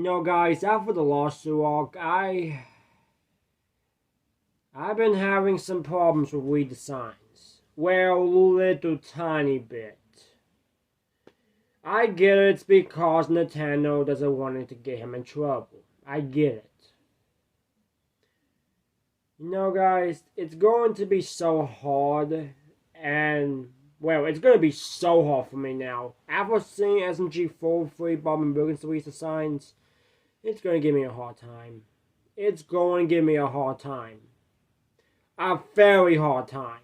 Guys, after the lawsuit arc, I've been having some problems with redesigns. Well, a little tiny bit. I get it, it's because Nintendo doesn't want it to get him in trouble. I get it. Guys, it's going to be so hard, and, well, it's going to be so hard for me now. After seeing SMG4 free Bob and Bergen's redesigns, it's going to give me a hard time. It's going to give me a hard time. A very hard time.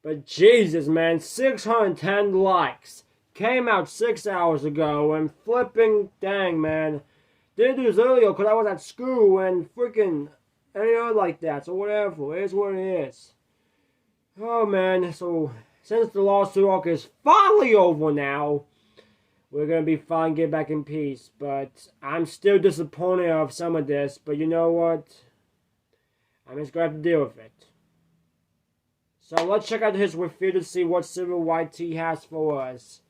But Jesus, man, 610 likes. Came out 6 hours ago, and flipping dang, man. Didn't do this earlier because I was at school and freaking, like that. So whatever, it is what it is. Oh man, so since the lawsuit arc is finally over now, we're gonna be fine, get back in peace. But I'm still disappointed of some of this. But you know what? I'm just gonna have to deal with it. So let's check out his review to see what Civil YT has for us.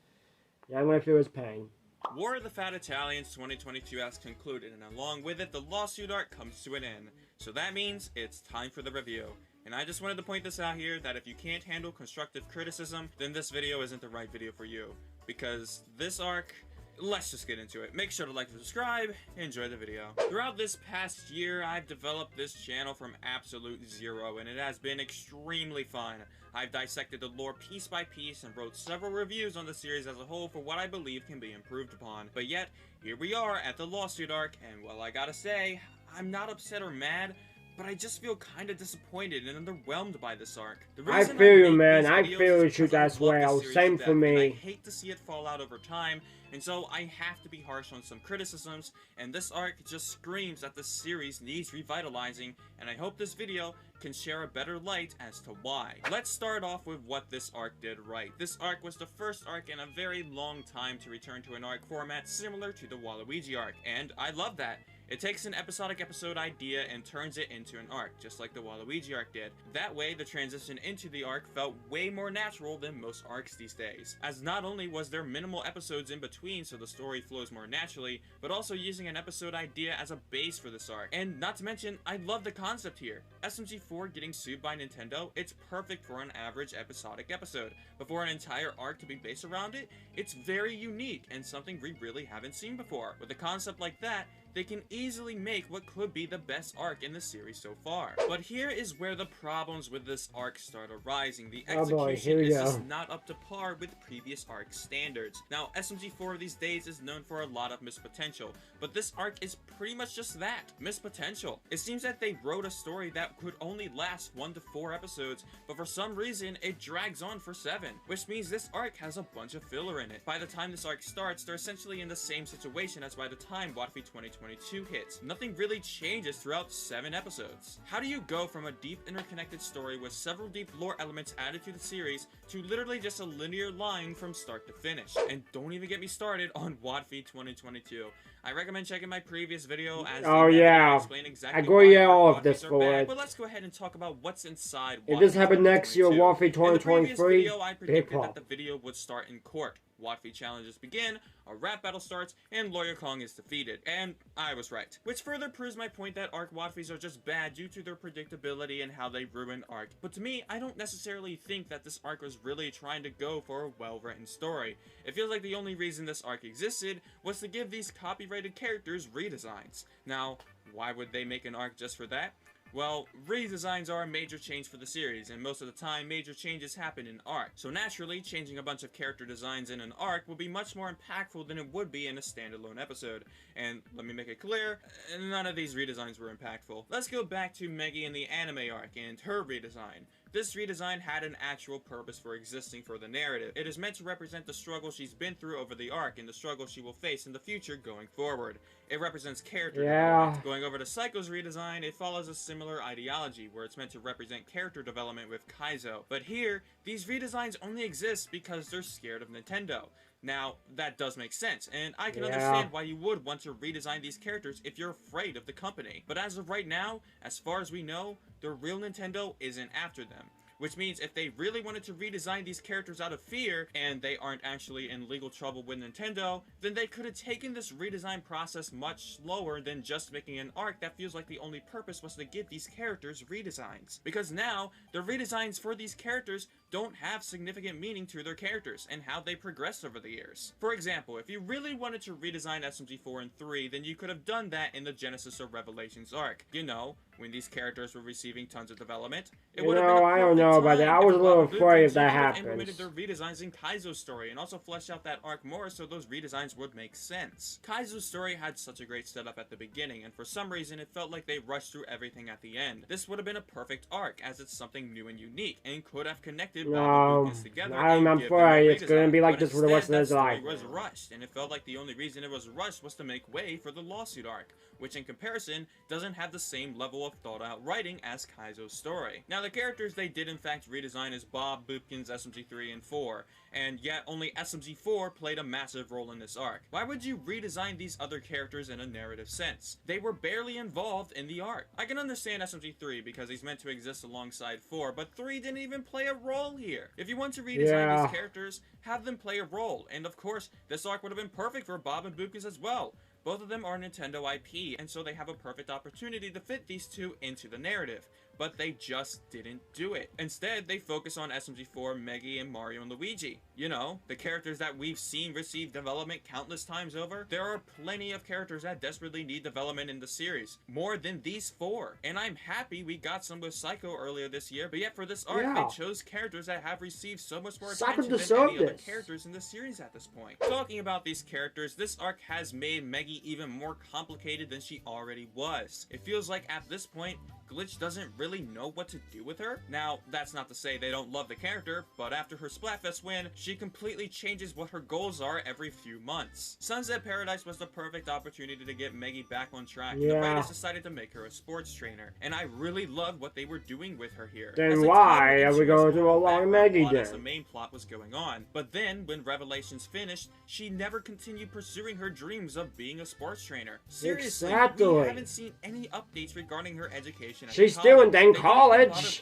Yeah, I'm gonna feel his pain. War of the Fat Italians 2022 has concluded, and along with it, the lawsuit arc comes to an end. So that means it's time for the review. And I just wanted to point this out here, that if you can't handle constructive criticism, then this video isn't the right video for you. Because this arc, let's just get into it. Make sure to like and subscribe, enjoy the video. Throughout this past year, I've developed this channel from absolute zero, and it has been extremely fun. I've dissected the lore piece by piece and wrote several reviews on the series as a whole for what I believe can be improved upon. But yet, here we are at the lawsuit arc, and well, I gotta say, I'm not upset or mad, but I just feel kinda disappointed and underwhelmed by this arc. I feel you, man. I feel you as well. Same for me. I hate to see it fall out over time, and so I have to be harsh on some criticisms, and this arc just screams that the series needs revitalizing, and I hope this video can share a better light as to why. Let's start off with what this arc did right. This arc was the first arc in a very long time to return to an arc format similar to the Waluigi arc, and I love that. It takes an episodic episode idea and turns it into an arc, just like the Waluigi arc did. That way, the transition into the arc felt way more natural than most arcs these days, as not only was there minimal episodes in between so the story flows more naturally, but also using an episode idea as a base for this arc. And not to mention, I love the concept here. SMG4 getting sued by Nintendo, it's perfect for an average episodic episode, but for an entire arc to be based around it, it's very unique and something we really haven't seen before. With a concept like that, they can easily make what could be the best arc in the series so far. But here is where the problems with this arc start arising. The execution is just not up to par with previous arc standards. Now, SMG4 these days is known for a lot of missed potential, but this arc is pretty much just that, missed potential. It seems that they wrote a story that could only last 1 to 4 episodes, but for some reason, it drags on for 7, which means this arc has a bunch of filler in it. By the time this arc starts, they're essentially in the same situation as by the time Wattfi 2022 hits. Nothing really changes throughout 7 episodes. How do you go from a deep interconnected story with several deep lore elements added to the series to literally just a linear line from start to finish? And don't even get me started on Wattfi 2022. I recommend checking my previous video as I explain exactly why all of this for bad. But let's go ahead and talk about what's inside If this happened next year, Wattfi 2023, in the previous video, I predicted that the video would start in court. Wattfi challenges begin, a rap battle starts, and Lawyer Kong is defeated. And I was right. Which further proves my point that arc Wattfis are just bad due to their predictability and how they ruin arc. But to me, I don't necessarily think that this arc was really trying to go for a well-written story. It feels like the only reason this arc existed was to give these copyrighted characters redesigns. Now, why would they make an arc just for that? Well, redesigns are a major change for the series, and most of the time, major changes happen in arc. So naturally, changing a bunch of character designs in an arc will be much more impactful than it would be in a standalone episode. And let me make it clear, none of these redesigns were impactful. Let's go back to Meggy in the anime arc and her redesign. This redesign had an actual purpose for existing for the narrative. It is meant to represent the struggle she's been through over the arc and the struggle she will face in the future going forward. It represents character development. Going over to Psycho's redesign, it follows a similar ideology, where it's meant to represent character development with Kaizo. But here, these redesigns only exist because they're scared of Nintendo. Now, that does make sense, and I can understand why you would want to redesign these characters if you're afraid of the company. But as of right now, as far as we know, the real Nintendo isn't after them. which means if they really wanted to redesign these characters out of fear, and they aren't actually in legal trouble with Nintendo, then they could have taken this redesign process much slower than just making an arc that feels like the only purpose was to give these characters redesigns. Because now, the redesigns for these characters don't have significant meaning to their characters and how they progressed over the years. For example, if you really wanted to redesign SMG4 and 3, then you could have done that in the Genesis or Revelations arc. You know, when these characters were receiving tons of development. It would have been a I don't know about that. I was a little afraid if that happens. Implemented their redesigns in Kaizo's story and also fleshed out that arc more so those redesigns would make sense. Kaizo's story had such a great setup at the beginning, and for some reason it felt like they rushed through everything at the end. This would have been a perfect arc, as it's something new and unique, and could have connected Bob and Lucas together. I'm afraid it's going to be like this for the rest of his life. It was rushed, and it felt like the only reason it was rushed was to make way for the lawsuit arc, which in comparison doesn't have the same level of thought-out writing as Kaizo's story. Now, the characters they did in fact redesign is Bob, Boopkins, SMG3, and 4, and yet only SMG4 played a massive role in this arc. Why would you redesign these other characters in a narrative sense? They were barely involved in the arc. I can understand SMG3 because he's meant to exist alongside 4, but 3 didn't even play a role here. If you want to redesign these characters, have them play a role, and of course, this arc would have been perfect for Bob and Boopkins as well. Both of them are Nintendo IP, and so they have a perfect opportunity to fit these two into the narrative. But they just didn't do it. Instead, they focus on SMG4, Meggy, and Mario and Luigi. You know, the characters that we've seen receive development countless times over. There are plenty of characters that desperately need development in the series. More than these 4. And I'm happy we got some with Psycho earlier this year, but yet for this arc, they chose characters that have received so much more attention than any other characters in the series at this point. Talking about these characters, this arc has made Meggy even more complicated than she already was. It feels like at this point, Glitch doesn't really know what to do with her. Now, that's not to say they don't love the character, but after her Splatfest win, she completely changes what her goals are every few months. Sunset Paradise was the perfect opportunity to get Meggy back on track. The writers decided to make her a sports trainer, and I really loved what they were doing with her here. Then why are we going to along Meggy then? As the main plot was going on. But then, when Revelations finished, she never continued pursuing her dreams of being a sports trainer. Seriously, we haven't seen any updates regarding her education. She's still in college.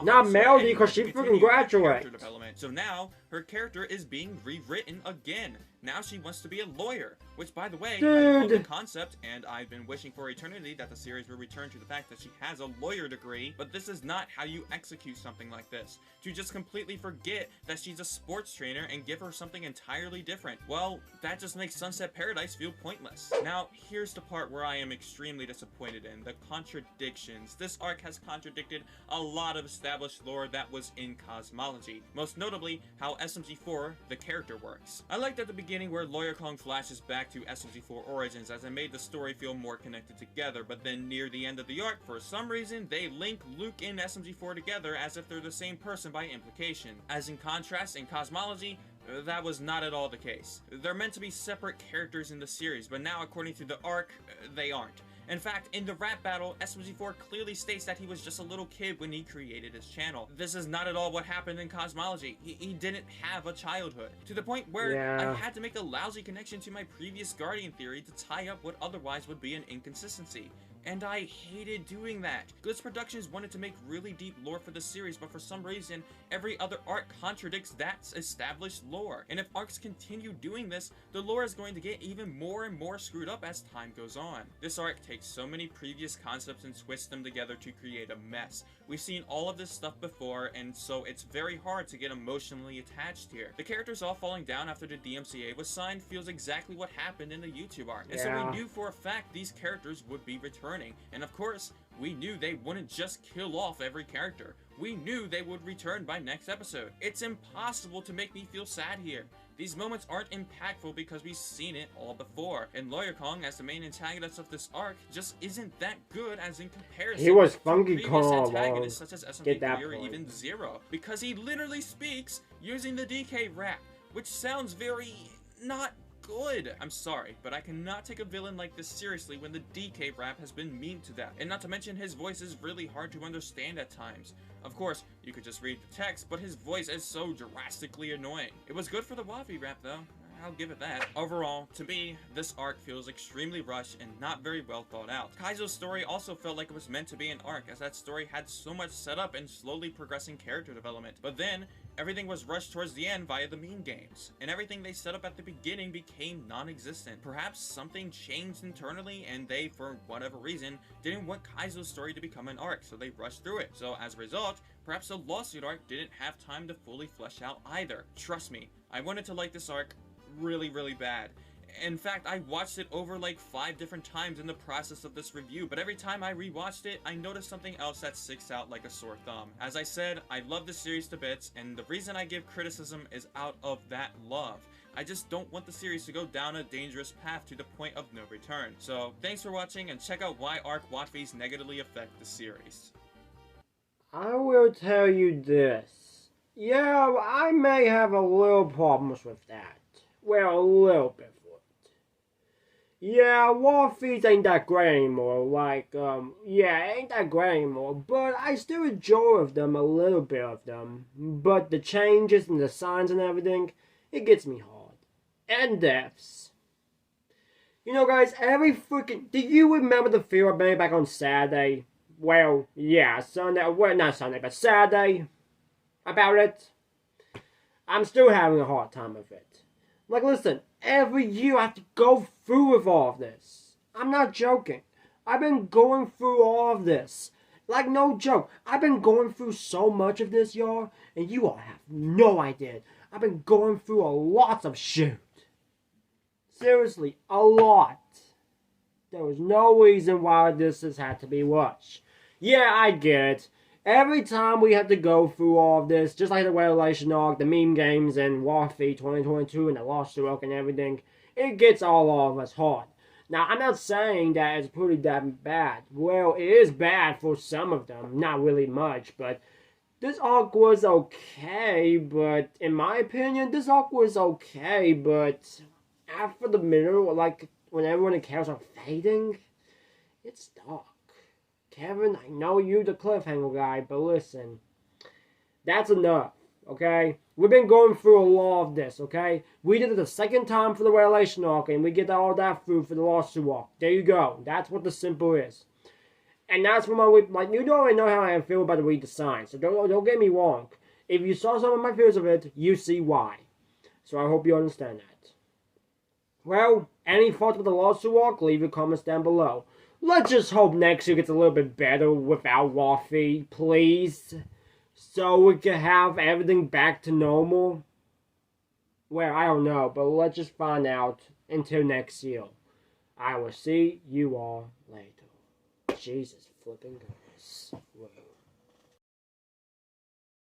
Not Melody, because she freaking graduated. So now, her character is being rewritten again. Now she wants to be a lawyer, which, by the way, I love the concept, and I've been wishing for eternity that the series will return to the fact that she has a lawyer degree, but this is not how you execute something like this. To just completely forget that she's a sports trainer and give her something entirely different. Well, that just makes Sunset Paradise feel pointless. Now, here's the part where I am extremely disappointed in, the contradictions. This arc has contradicted a lot of established lore that was in cosmology, most notably how SMG4, the character, works. I liked at the beginning where Lawyer Kong flashes back to SMG4 origins as it made the story feel more connected together, but then near the end of the arc, for some reason, they link Luke and SMG4 together as if they're the same person by implication. As in contrast, in cosmology, that was not at all the case. They're meant to be separate characters in the series, but now according to the arc, they aren't. In fact, in the rap battle, SMG4 clearly states that he was just a little kid when he created his channel. This is not at all what happened in cosmology. He didn't have a childhood. To the point where I had to make a lousy connection to my previous Guardian theory to tie up what otherwise would be an inconsistency. And I hated doing that. Glitch Productions wanted to make really deep lore for the series, but for some reason, every other arc contradicts that established lore. And if arcs continue doing this, the lore is going to get even more and more screwed up as time goes on. This arc takes so many previous concepts and twists them together to create a mess. We've seen all of this stuff before, and so it's very hard to get emotionally attached here. The characters all falling down after the DMCA was signed feels exactly what happened in the YouTube arc. And so we knew for a fact these characters would be returning. And of course, we knew they wouldn't just kill off every character. We knew they would return by next episode. It's impossible to make me feel sad here. These moments aren't impactful because we've seen it all before, and Lawyer Kong as the main antagonist of this arc just isn't that good as in comparison he was to Funky Kong, antagonists such as SMG4 or even Zero, because he literally speaks using the DK rap, which sounds very not good. I'm sorry, but I cannot take a villain like this seriously when the DK rap has been memed to death. And not to mention his voice is really hard to understand at times. Of course, you could just read the text, but his voice is so drastically annoying. It was good for the Waffy rap though. I'll give it that. Overall, to me, this arc feels extremely rushed and not very well thought out. Kaizo's story also felt like it was meant to be an arc, as that story had so much setup and slowly progressing character development. But then, everything was rushed towards the end via the meme games, and everything they set up at the beginning became non-existent. Perhaps something changed internally, and they, for whatever reason, didn't want Kaizo's story to become an arc, so they rushed through it. So as a result, perhaps the lawsuit arc didn't have time to fully flesh out either. Trust me, I wanted to like this arc really bad. In fact, I watched it over like 5 different times in the process of this review, but every time I rewatched it, I noticed something else that sticks out like a sore thumb. As I said, I love the series to bits, and the reason I give criticism is out of that love. I just don't want the series to go down a dangerous path to the point of no return. So, thanks for watching, and check out why arc Wattfies negatively affect the series. I will tell you this. Yeah, I may have a little problems with that. Well, a little bit. Yeah, Wattfies ain't that great anymore. Yeah, ain't that great anymore. But I still enjoy them, a little bit of them. But the changes and the signs and everything, it gets me hard. And deaths. You know, guys, do you remember the video I made back on Saturday? Well, yeah, Sunday, well, not Sunday, but Saturday. About it. I'm still having a hard time with it. Like, listen, every year I have to go through with all of this. I'm not joking. I've been going through all of this. Like, no joke. I've been going through so much of this, y'all, and you all have no idea. I've been going through a lot of shit. Seriously, a lot. There was no reason why this has had to be rushed. Yeah, I get it. Every time we have to go through all of this, just like the Revelation arc, the meme games, and Wattfie 2022, and the lawsuit arc and everything, it gets all of us hard. Now, I'm not saying that it's pretty damn bad. Well, it is bad for some of them. Not really much, but this arc was okay, but in my opinion, this arc was okay, but after the middle, like, when everyone in chaos are fading, it's dark. Kevin, I know you the cliffhanger guy, but listen, that's enough, okay? We've been going through a lot of this, okay? We did it the second time for the Revelation arc, and we get all that through for the lawsuit arc. There you go. That's what the simple is. And that's what you don't already know how I feel about the redesign, so don't get me wrong. If you saw some of my feels of it, you see why. So I hope you understand that. Well, any thoughts with the lawsuit arc? Leave your comments down below. Let's just hope next year gets a little bit better without Wattfie, please. So we can have everything back to normal. Well, I don't know, but let's just find out until next year. I will see you all later. Jesus flipping goodness. Whoa.